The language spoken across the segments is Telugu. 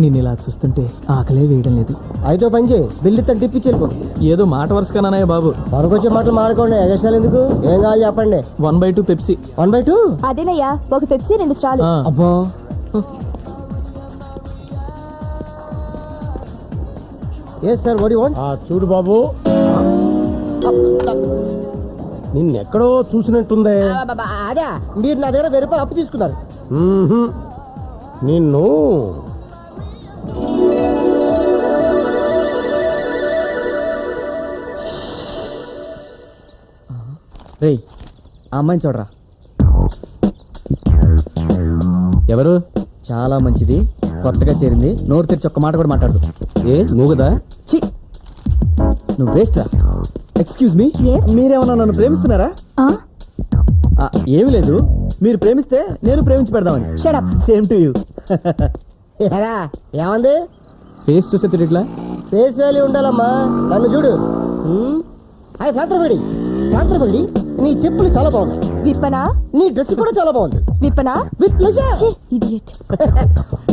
నేను ఇలా చూస్తుంటే ఆకలే వేయడం లేదు. అయితే పని చేయి, బిల్లు ఇస్తాను, టిప్ ఇచ్చి వెళ్ళిపో. ఏదో మాట వరుసగానయ్య బాబు. వరకొచ్చే మాటలు మాడుకోండి, ఎగస్ట్రాలు ఎందుకు? ఏం కావాలి చెప్పండి. 1/2 పెప్సీ. 1/2? అదేనయ్యా, ఒక పెప్సీ 2 స్టాల్. అబ్బో, yes sir, what you want? చూడు బాబు, నిన్నెక్కడో చూసినట్టుందే. అదే, మీరు నా దగ్గర 1000 రూపాయలు అప్పు తీసుకున్నారు. నిన్ను రేయ్, ఆ అమ్మాయిని చూడరా. ఎవరు? చాలా మంచిది, కొత్తగా చేరింది, నోరు తెరిచి ఒక్క మాట కూడా మాట్లాడదు. ఏ మూగదా? ఛీ, నువ్వు వేస్ట్ రా. Excuse me, Yes? మీరేమన్నా నన్ను ప్రేమిస్తున్నారా? ఏమి లేదు, మీరు ప్రేమిస్తే నేను ప్రేమించి పెడదామని. Shut up. Same to you. ఏమంది? ఫేస్ చూసే తిరిగిట్లా. ఫేస్ వాల్యూ ఉండాలమ్మా, నన్ను చూడు. హాయ్ పాత్రపడి, పాత్రపడి, నీ చెప్పులు చాలా బాగున్నాయి. విప్పనా? నీ డ్రెస్ కూడా చాలా బాగుంది. విప్పనా? With pleasure. ఇడియట్.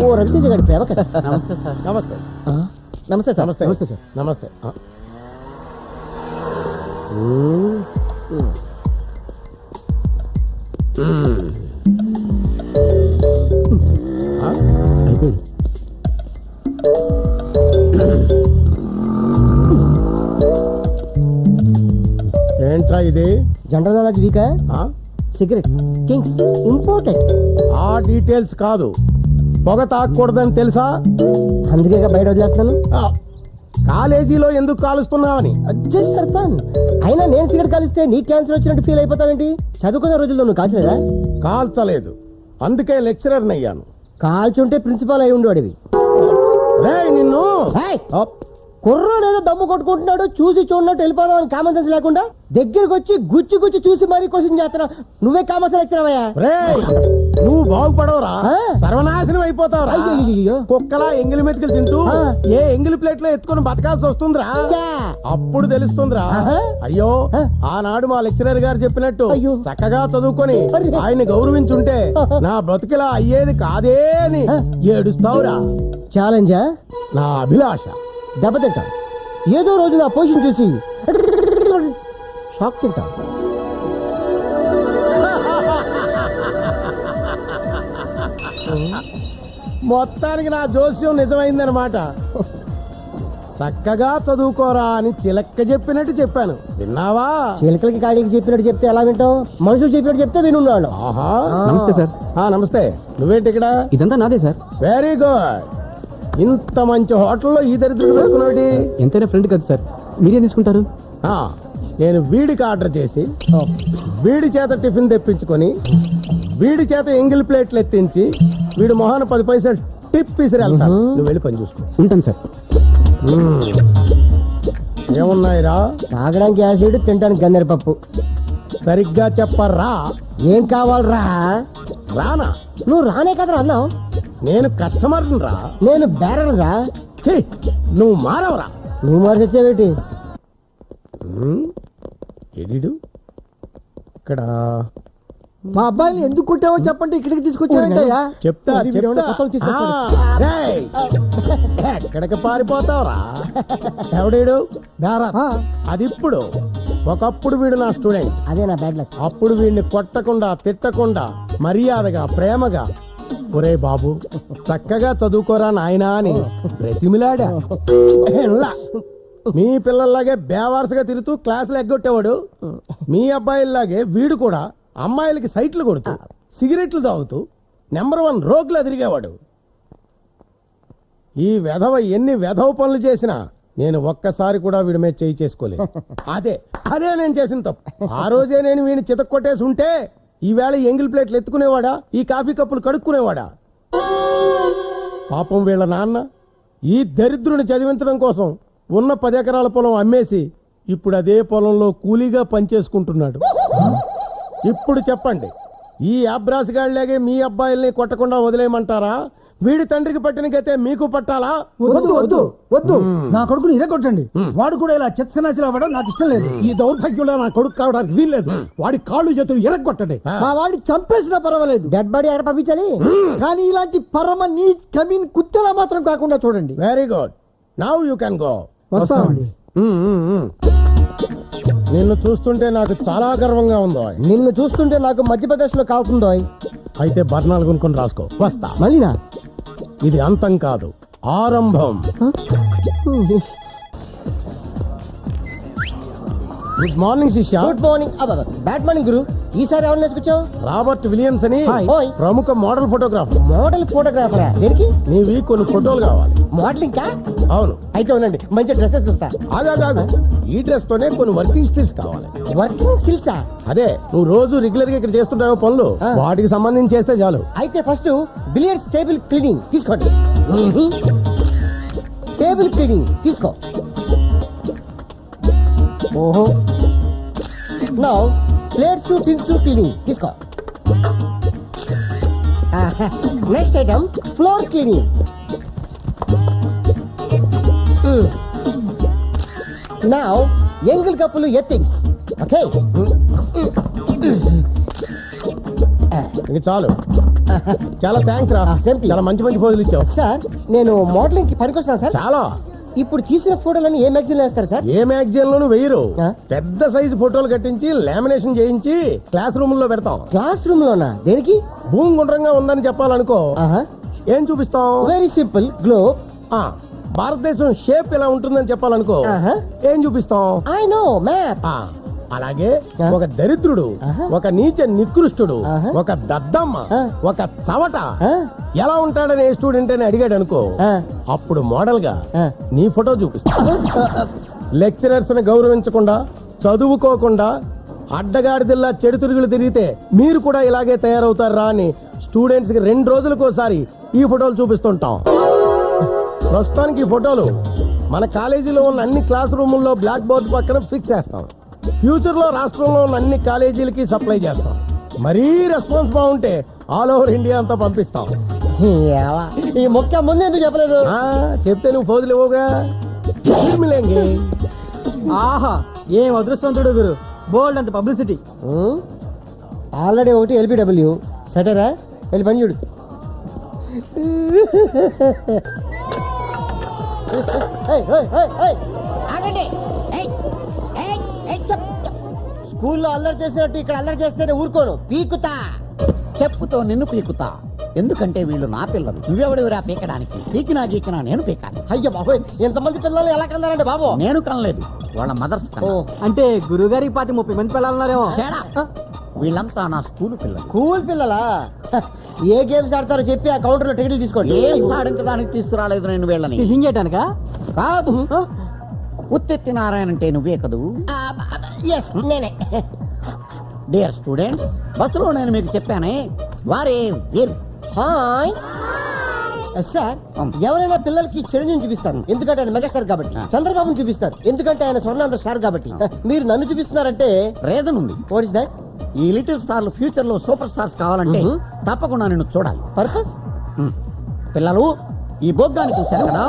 ఓ రవితేజ గారి ప్రేమ కదా. నమస్తే సార్. నమస్తే నమస్తే సార్. నమస్తే నమస్తే సార్. నమస్తే. అయిపోయింది. ఏంట్రా ఇది? జనరల్ నాలెడ్జ్ వీకా? ఆ? Cigarette kings important. ఆ డీటెయిల్స్ కాదు, పొగ తాగకూడదని తెలుసా? అందుకే బయట వదిలేస్తున్నాను. ఆ, కాలేజీలో ఎందుకు కాలుస్తున్నావని. Just for fun. అయినా నేను సిగరెట్ కాలిస్తే నీ క్యాన్సర్ వచ్చినట్టు ఫీల్ అయిపోతావేంటి? చదువుకున్న రోజుల్లో నువ్వు కాల్చలేదా? కాల్చలేదు, అందుకే లెక్చరర్ అయ్యాను. కాల్చుంటే ప్రిన్సిపాల్ అయి ఉండేవాడివి. రేయ్ నిన్ను. అప్. కుర్రోడు ఏదో దమ్ము కొట్టుకుంటున్నాడు, చూసి చూడనట్టు వెళ్ళిపోదాం అని కామన్ సెన్స్ లేకుండా దగ్గరికి వచ్చి గుచ్చి గుచ్చి చూసి మరీ క్వశ్చన్ చేస్తున్నావు. నువ్వే కామన్ సెన్స్ ఇచ్చినావయ్యా. రేయ్, నువ్వు బాగుపడవురా, సర్వనాశనం అయిపోతావురా. అయ్యయ్యయ్యో. కుక్కలా ఎంగిలి మెతుకులు తింటూ ఏ ఎంగిలి ప్లేట్ లో ఎత్తుకొని బతకాల్సి వస్తుందిరా. అప్పుడు తెలుస్తుందిరా. అయ్యో, ఆనాడు మా లెక్చరర్ గారు చెప్పినట్టు అయ్యో. చక్కగా చదువుకొని ఆయన్ని గౌరవించుంటే నా బ్రతికిలా అయ్యేది కాదే అని ఏడుస్తావురా. ఛాలెంజా? నా అభిలాష. దెబ్బతింటాం. ఏదో రోజు నా పొజిషన్ చూసి షాక్ తింటాం. మొత్తానికి నా జోస్యం నిజమైందనమాట. చక్కగా చదువుకోరా అని చిలక్క చెప్పినట్టు చెప్పాను, విన్నావా? చిలకలకి కాడికి చెప్పినట్టు చెప్తే ఎలా వింటాం? మనుషులు చెప్పినట్టు చెప్తే వినున్నాడు. ఆహా. నమస్తే సార్. నమస్తే. నువ్వేంటి ఇక్కడ? ఇదంతా నాదే సార్. Very good. ఇంత మంచి హోటల్లో ఈ దరిద్రుడు పెట్టుకున్నాడు. ఎంతైనా ఫ్రెండ్ కదా సార్, మీరేం తీసుకుంటారు? నేను వీడికి ఆర్డర్ చేసి వీడి చేత టిఫిన్ తెప్పించుకొని వీడి చేత ఎంగిల్ ప్లేట్లు ఎత్తించి వీడి మొహాన 10 పైసలు టిప్ ఇసిరి వెళ్తాను. నువ్వు వెళ్ళి పని చూసుకో. ఉంటాను సార్. ఏమున్నాయిరా? తాగడానికి యాసిడ్, తినడానికి గన్నేరు పప్పు. సరిగ్గా చెప్పరా. ఏం కావాలరా? రానా? నువ్వు రానే కదరా అన్నావు. నేను కస్టమర్ రా. నేను బేరన్ రా. ఛీ, నువ్వు మారవరా. నువ్వు మార్చొచ్చావేటి? ఎడిడు ఇక్కడ. మా అబ్బాయిని ఎందుకు కొట్టావో చెప్పండి, ఇక్కడికి తీసుకొచ్చావేంటయ్యా? చెప్తా రేయ్, ఎక్కడికి పారిపోతావురా? ఎవడీడు? అది ఇప్పుడు. ఒకప్పుడు వీడు నా స్టూడెంట్. అదే నా బ్యాడ్ లక్. అప్పుడు వీడిని కొట్టకుండా తిట్టకుండా మర్యాదగా ప్రేమగా, ఒరే బాబు చక్కగా చదువుకోరా నాయనా అని బ్రతిమిలాడా. మీ పిల్లల్లాగే బేవారసుగా తిరుగుతూ క్లాసులు ఎగ్గొట్టేవాడు. మీ అబ్బాయిల్లాగే వీడు కూడా అమ్మాయిలకి సైట్లు కొడుతూ సిగరెట్లు తాగుతూ నెంబర్ 1 రోగులా తిరిగేవాడు. ఈ వెధవ ఎన్ని వెధవ పనులు చేసినా నేను ఒక్కసారి కూడా వీడి మీద చేయి చేసుకోలేదు. అదే నేను చేసిన తప్పు. ఆ రోజే నేను వీడిని చితక్కొట్టేసి ఉంటే ఈవేళ ఎంగిల్ ప్లేట్లు ఎత్తుకునేవాడా, ఈ కాఫీ కప్పులు కడుక్కునేవాడా? పాపం వీళ్ళ నాన్న ఈ దరిద్రుని చదివించడం కోసం ఉన్న 10 ఎకరాల పొలం అమ్మేసి ఇప్పుడు అదే పొలంలో కూలీగా పనిచేసుకుంటున్నాడు. ఇప్పుడు చెప్పండి, ఈ అబ్రాసిగాళ్ళలాగే మీ అబ్బాయిల్ని కొట్టకుండా వదిలేయమంటారా? వీడి తండ్రికి పట్టిన గతే మీకు పట్టాలా? వద్దు వద్దు వద్దు నా కొడుకుని ఇరగొట్టండి. వాడు కూడా ఇలా చెత్తనాశలు అవ్వడం నాకు ఇష్టం లేదు. ఈ దౌర్భాగ్యంలో నా కొడుకు కావడానికి వీల్లేదు. వాడి కాళ్ళు చేతులు ఎరగొట్టండి. మా వాడిని చంపేసినా పర్వాలేదు, డెడ్ బాడీ ఎక్కడ పంపించాలి? కానీ ఇలాంటి పరమ నీ కమీన్ కుత్తెలా మాత్రం కాకుండా చూడండి. Very good, now you can go. వస్తామండి. నిన్ను చూస్తుంటే నాకు చాలా గర్వంగా ఉందో. నిన్ను చూస్తుంటే నాకు మధ్యప్రదేశ్ లో కాకుందో. అయితే బర్ణాలు కొనుక్కొని రాసుకో. వస్తా. మళ్ళీనా? ఇది అంతం కాదు, ఆరంభం. గుడ్ మార్నింగ్ శిష్య. Good morning. బ్యాడ్ మార్నింగ్ గురు. ఈసారి ఎవరిని వేసుకొచ్చావు? రాబర్ట్ విలియమ్స్ అని Hi. ప్రముఖ మోడల్ ఫోటోగ్రాఫర్. మోడల్ ఫోటోగ్రాఫరా? దేనికి? నీవి కొన్ని ఫోటోలు కావాలి. మోడలింగ్ కా? అవును. అయితే ఉండండి, మంచి డ్రెస్సెస్ వస్తా. ఆగాగాగు, ఈ డ్రెస్ తోనే కొన్ని వర్కింగ్ స్కిల్స్ కావాలి. వర్కింగ్ సిల్సా? అదే నువ్వు రోజు రెగ్యులర్ గా ఇక్కడ చేస్తుంటావు పనులు, వాటికి సంబంధించి చేస్తే చాలు. అయితే ఫస్ట్ బిలియర్డ్స్ టేబుల్ క్లీనింగ్ తీసుకోండి. టేబుల్ క్లీనింగ్ తీసుకో. ఓహో. నౌ ప్లేట్స్ టిన్స్ క్లీనింగ్ తీసుకో. Next item floor cleaning. Now ఎంగిల్ కప్పులు ఎత్తింగ్స్. ఓకే, ఇంక చాలు. చాలా థ్యాంక్స్ రా. same to you. చాలా మంచి మంచి ఫోజులు ఇచ్చావు. సార్ నేను మోడలింగ్ కి పనికొస్తాను సార్. చాలా. ఇప్పుడు తీసిన ఫోటోలన్నీ ఏ మ్యాగజైన్ లో వేస్తారు సార్? ఏ మ్యాగజైన్ లోను వెయ్యరు. ఆ? పెద్ద సైజు ఫోటోలు కట్టించి లామినేషన్ చేయించి క్లాస్ రూమ్ లో పెడతాం. క్లాస్ రూమ్ లోనా? దేనికి? భూమి గుండ్రంగా ఉందని చెప్పాలనుకో, ఏం చూపిస్తాం? Very simple, globe. ఆ, భారతదేశం షేప్ ఇలా ఉంటుందని చెప్పాలనుకో, ఏం చూపిస్తాం? I know, map. ఆ, అలాగే ఆ? ఒక దరిద్రుడు, ఆహా. ఒక నీచ నికృష్టుడు, ఆహా. ఒక దద్దమ్మ, ఆ. ఒక చవట ఎలా ఉంటాడని ఏ స్టూడెంట్ అని అడిగాడు అనుకో, ఆ. అప్పుడు మోడల్ గా ఆ. నీ ఫోటో చూపిస్తా. లెక్చరర్స్ ని గౌరవించకుండా, చదువుకోకుండా, అడ్డగాడిదిల్లా చెడు తిరుగులు తిరిగితే మీరు కూడా ఇలాగే తయారవుతారా అని స్టూడెంట్స్ కి 2 రోజులకోసారి ఈ ఫోటోలు చూపిస్తుంటాం. ప్రస్తుతానికి ఈ ఫోటోలు మన కాలేజీలో ఉన్న అన్ని క్లాస్ రూముల్లో బ్లాక్ బోర్డు పక్కన ఫిక్స్ చేస్తాం. ఫ్యూచర్ లో రాష్ట్రంలో ఉన్న అన్ని కాలేజీలకి సప్లై చేస్తాం. మరీ రెస్పాన్స్ బాగుంటే ఆల్ ఓవర్ ఇండియా అంతా పంపిస్తాం. ఈ మొక్క ముందు ఎందుకు చెప్పలేదు? ఆ, చెప్తే నువ్వు ఫోజులు ఇవ్వగా మిలేంగి. ఆహా, ఏం అదృష్టవంతుడు గురు, బోల్డ్ అంత పబ్లిసిటీ. ఆల్రెడీ ఒకటి ఎల్బిడబ్ల్యూ సెటరా. వెళ్ళి పని చూడు. ఆగండి. స్కూల్లో అల్లరి చేసినట్టు ఇక్కడ అల్లరి చేస్తేనే ఊరుకోను, పీకుతా. చెప్పుతో నిన్ను పీకుతా. ఎందుకంటే వీళ్ళు నా పిల్లలు. నువ్వెవడివిరా పీకడానికి? పీకినా గీకినా నేను పీకాలి. అయ్యో బాబోయ్, ఎంతమంది పిల్లలు ఎలా కన్నారండి బాబు? నేను కనలేదు, వాళ్ళ మదర్స్ ఓ, అంటే గురుగారికి 30 మంది పిల్లలున్నారేమో. వీళ్ళంతా నా స్కూల్ పిల్లలు. కూల్ పిల్లలా? ఏ గేమ్స్ ఆడతారో చెప్పి ఆ కౌంటర్ లో టికెట్లు తీసుకోండి. ఏం సాధించడానికి తీసుకురాలేదు నేను వీళ్ళని. టిఫిన్ చేయటానికా? కాదు, ఉత్తెత్తి నారాయణ అంటే నువ్వే కదూ? ఎస్, నేనే. డియర్ స్టూడెంట్స్, బస్సులో నేను మీకు చెప్పానే, వారే వీరు. Hi sir. ఎవరైనా పిల్లలకి చిరంజీవిని చూపిస్తారు ఎందుకంటే ఆయన మెగాస్టార్ కాబట్టి. చంద్రబాబుని చూపిస్తారు ఎందుకంటే ఆయన స్వర్ణాంధ్ర స్టార్ కాబట్టి. మీరు నన్ను చూపిస్తున్నారంటే రీజన్ ఉంది. What is that? ఈ లిటిల్ స్టార్లు ఫ్యూచర్ లో సూపర్ స్టార్స్ కావాలంటే తప్పకుండా నిన్ను చూడాలి. పర్పస్? పిల్లలు, ఈ బొగ్గాన్ని చూశారు కదా,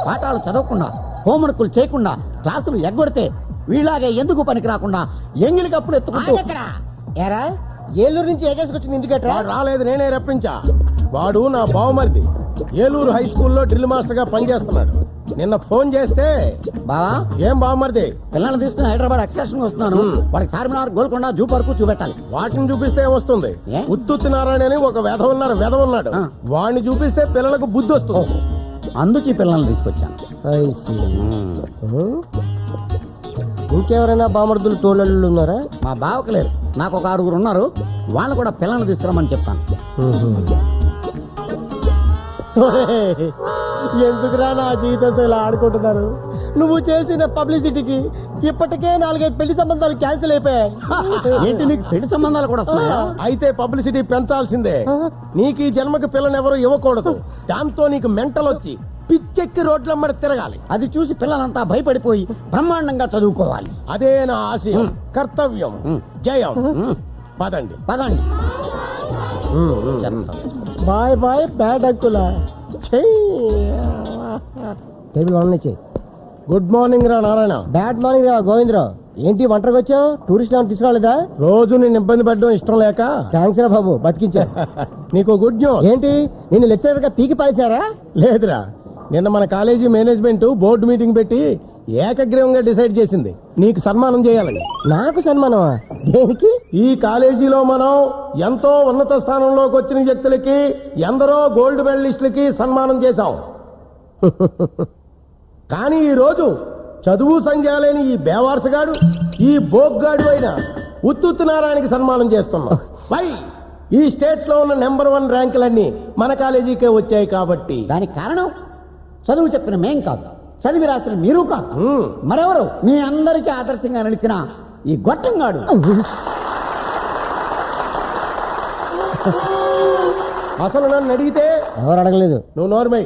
పాఠాలు చదవకుండా, హోంవర్క్లు చేయకుండా, క్లాసులు ఎగ్గొడితే వీళ్ళాగే ఎందుకు పనికి రాకుండా ఎంగిలి కప్పులు ఎత్తుకుంటూ. ఎరా, ఏలూరు నుంచి ఎగేసుకొచ్చింది ఎందుకట్రా? వాడు రాలేదు, నేనే రప్పించా. వాడు నా బావమరిది, ఏలూరు హై స్కూల్లో డ్రిల్ మాస్టర్ గా పనిచేస్తున్నాడు. నిన్న ఫోన్ చేస్తే, బావా ఏం బావమరిది, పిల్లల్ని తీసుకుని హైదరాబాద్ ఎక్స్కర్షన్ వస్తున్నాను, వాళ్ళకి చార్మినార్, గోల్కొండ, జూ పార్కు చూపెట్టాలి. వాటిని చూపిస్తే వస్తుంది. ఏ? ఉత్తుత్తి నారాయణ అని ఒక వెధ ఉన్నాడు. ఆ. వాడిని చూపిస్తే పిల్లలకు బుద్ధి వస్తుంది. అందుకే ఈ పిల్లల్ని తీసుకొచ్చాను. ఇంకెవరైనా బామర్దులు తోళ్ళు ఉన్నారా? మా బావకు లేరు, నాకు ఒక 6 ఉన్నారు. వాళ్ళు కూడా పిల్లల్ని తీసుకురమ్మని చెప్తాను. ఎందుకురా నా జీవితంతో ఇలా ఆడుకుంటున్నారు? నువ్వు చేసిన పబ్లిసిటీకి ఇప్పటికే 4-5 పెళ్లి సంబంధాలు క్యాన్సిల్ అయిపోయాయి. ఏంటి, నీకు పెళ్లి సంబంధాలు కూడా వస్తున్నాయా? అయితే పబ్లిసిటీ పెంచాల్సిందే. నీకు ఈ జన్మకి పిల్లనెవరూ ఇవ్వకూడదు. దాంతో నీకు మెంటల్ వచ్చి పిచ్చెక్కి రోడ్లమ్మడి తిరగాలి. అది చూసి పిల్లలంతా భయపడిపోయి బ్రహ్మాండంగా చదువుకోవాలి. అదే నా ఆశయం, కర్తవ్యం, జయం. పదండి. పదండి. బాయ్ బాయ్ బ్యాడ్ అంకులా టేబుల్ వన్ నుంచి గుడ్ మార్నింగ్ రా నారాయణ. బ్యాడ్ మార్నింగ్ రా గోవిందరావు. ఏంటి ఒంటరికి వచ్చావు? టూరిస్ట్ ఏమైనా తీసుకురాలేదా? రోజు నేను ఇబ్బంది పెట్టడం ఇష్టం లేక థ్యాంక్స్ రా బాబు, బతికించా. నీకు గుడ్ న్యూస్. ఏంటి నిన్ను లెక్చరర్ గా పీకి పారేశారా? లేదురా, నిన్న మన కాలేజీ మేనేజ్మెంట్ బోర్డు మీటింగ్ పెట్టి ఏకగ్రీవంగా డిసైడ్ చేసింది నీకు సన్మానం చేయాలని. నాకు సన్మానమా? దేనికి? ఈ కాలేజీలో మనం ఎంతో ఉన్నత స్థానంలోకి వచ్చిన వ్యక్తులకి, ఎందరో గోల్డ్ మెడలిస్టులకి సన్మానం చేశాం. కానీ ఈ రోజు చదువు సంధ్యాలేని ఈ బేవార్సగాడు, ఈ బోగ్గాడు అయిన ఉత్తుత్తు నారాయణకి సన్మానం చేస్తున్నాం. పై ఈ స్టేట్ లో ఉన్న నెంబర్ 1 ర్యాంకులన్నీ మన కాలేజీకే వచ్చాయి కాబట్టి. దానికి కారణం చదువు చెప్పిన మేం కాదు, చదివి రాసిన మీరు కాదు, హ్మ్. మరెవరు మీ అందరికీ ఆదర్శంగా నిలిచిన ఈ గొట్టంగాడు. అసలు నన్ను అడిగితే ఎవరు అడగలేదు. నువ్వు నోర్మై.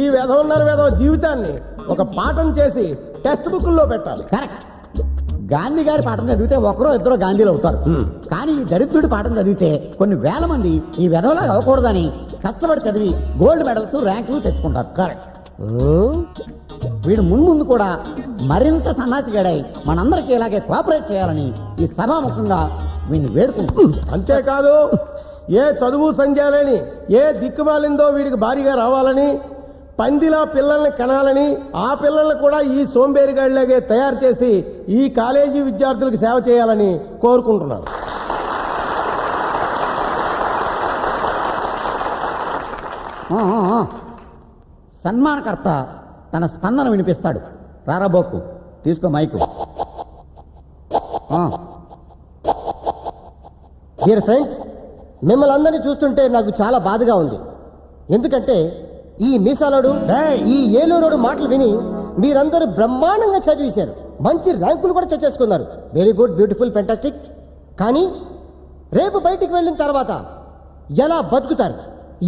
ఈ వెధవ జీవితాన్ని ఒక పాఠం చేసి టెక్స్ట్ బుక్లో పెట్టాలి. కరెక్ట్. గాంధీ గారి పాఠం చదివితే ఒకరో ఇద్దరు గాంధీలు అవుతారు. కానీ ఈ దరిద్రుడి పాఠం చదివితే కొన్ని వేల మంది ఈ వెధవలాగా అవ్వకూడదని కష్టపడి చదివి గోల్డ్ మెడల్స్ ర్యాంకులు తెచ్చుకుంటారు. కరెక్ట్. వీడు ముందు కూడా మరింత సన్నాసిగాడై మనందరికీ ఇలాగే కోఆపరేట్ చేయాలని ఈ సభాముఖంగా వీడిని వేడుకుంటున్నాం. అంతేకాదు, ఏ చదువు సంధ్యాలని ఏ దిక్కుమాలిందో వీడికి భారీగా రావాలని, పందిలా పిల్లల్ని కనాలని, ఆ పిల్లల్ని కూడా ఈ సోంబేరిగాడిలాగే తయారు చేసి ఈ కాలేజీ విద్యార్థులకు సేవ చేయాలని కోరుకుంటున్నాను. సన్మానకర్త తన స్పందన వినిపిస్తాడు. రారాబోకు, తీసుకో మైకు. డియర్ ఫ్రెండ్స్, మిమ్మల్ని అందరినీ చూస్తుంటే నాకు చాలా బాధగా ఉంది. ఎందుకంటే ఈ మీసాలోడు, ఈ ఏలూరోడు మాటలు విని మీరందరూ బ్రహ్మాండంగా చదివేశారు, మంచి ర్యాంకులు కూడా తెచ్చేసుకున్నారు. Very good, beautiful, fantastic. కానీ రేపు బయటికి వెళ్ళిన తర్వాత ఎలా బతుకుతారు?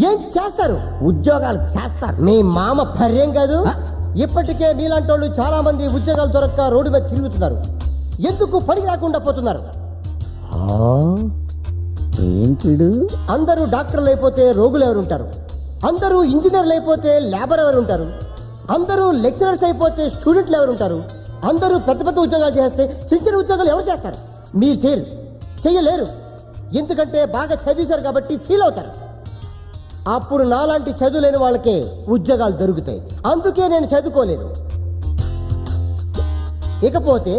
ఏం చేస్తారు? ఉద్యోగాలు చేస్తారు. మీ మామ పర్యం కాదు. ఇప్పటికే మీలాంటి వాళ్ళు చాలా మంది ఉద్యోగాలు దొరక్క రోడ్డు మీద తిరుగుతున్నారు. ఎందుకు పనికి రాకుండా పోతున్నారు? ఏంటిడు? అందరూ డాక్టర్లు అయిపోతే రోగులు ఎవరు ఉంటారు? అందరూ ఇంజనీర్లు అయిపోతే లేబర్ ఎవరు ఉంటారు? అందరూ లెక్చరర్స్ అయిపోతే స్టూడెంట్లు ఎవరు ఉంటారు? అందరూ పెద్ద పెద్ద ఉద్యోగాలు చేస్తే చిన్న చిన్న ఉద్యోగాలు ఎవరు చేస్తారు? మీరు చెయ్యలేరు. ఎందుకంటే బాగా చదివేశారు కాబట్టి ఫీల్ అవుతారు. అప్పుడు నాలాంటి చదువు లేని వాళ్ళకే ఉద్యోగాలు దొరుకుతాయి. అందుకే నేను చదువుకోలేదు. ఇకపోతే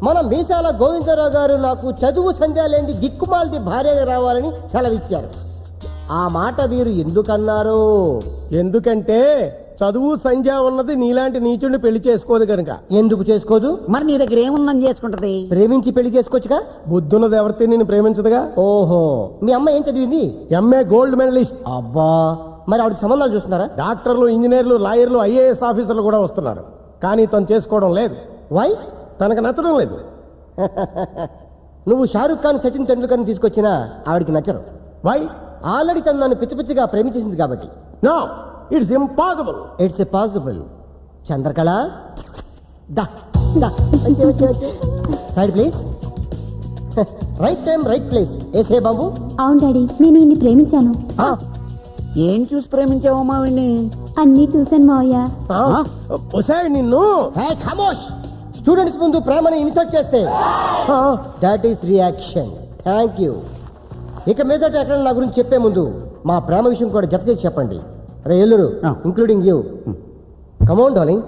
మన మీసాల గోవిందరావు గారు నాకు చదువు సంధ్య లేని దిక్కుమాలది భార్యగా రావాలని సెలవిచ్చారు. ఆ మాట వీరు ఎందుకన్నారు? ఎందుకంటే చదువు సంధ్య ఉన్నది నీలాంటి నీచుడిని పెళ్లి చేసుకోదు కనుక. ఎందుకు చేసుకోదు? మరి నీ దగ్గర ఏముందని చేసుకుంటది? ప్రేమించి పెళ్లి చేసుకోవచ్చుగా. బుద్ధున్నది ఎవరితో నిన్ను ప్రేమించదుగా. ఓహో, మీ అమ్మ ఏం చదివింది? MA gold medalist. అబ్బా, మరి ఆవిడకి సంబంధాలు చూస్తున్నారా? డాక్టర్లు, ఇంజనీర్లు, లాయర్లు, ఐఏఎస్ ఆఫీసర్లు కూడా వస్తున్నారు. కానీ తను చేసుకోవడం లేదు. వై? తనకు నచ్చడం లేదు. నువ్వు షారుఖ్ ఖాన్, సచిన్ టెండూల్కర్ని తీసుకొచ్చినా ఆవిడికి నచ్చరు. వై? ఆల్రెడీ తను నన్ను పిచ్చి పిచ్చిగా ప్రేమించేసింది కాబట్టి. No, it's impossible. It's a possible. Chandrakala, దా side please. Right time right place. ఏసే బాబు. అవును డాడీ, నేను ఈయన్ని ప్రేమించాను. ఏం చూసి ప్రేమించావమ్మా వీడిని? అన్నీ చూశాను మావయ్య. ఒసేయ్ నిన్ను. హే ఖమోష్! స్టూడెంట్స్ ముందు ప్రేమని ఇన్సల్ట్ చేస్తే that is reaction. Thank you. ఇక మీదట ఎక్కడ నా గురించి చెప్పే ముందు మా ప్రేమ విషయం కూడా జత చేసి చెప్పండి. రే ఎల్లురు, including you. Come on darling.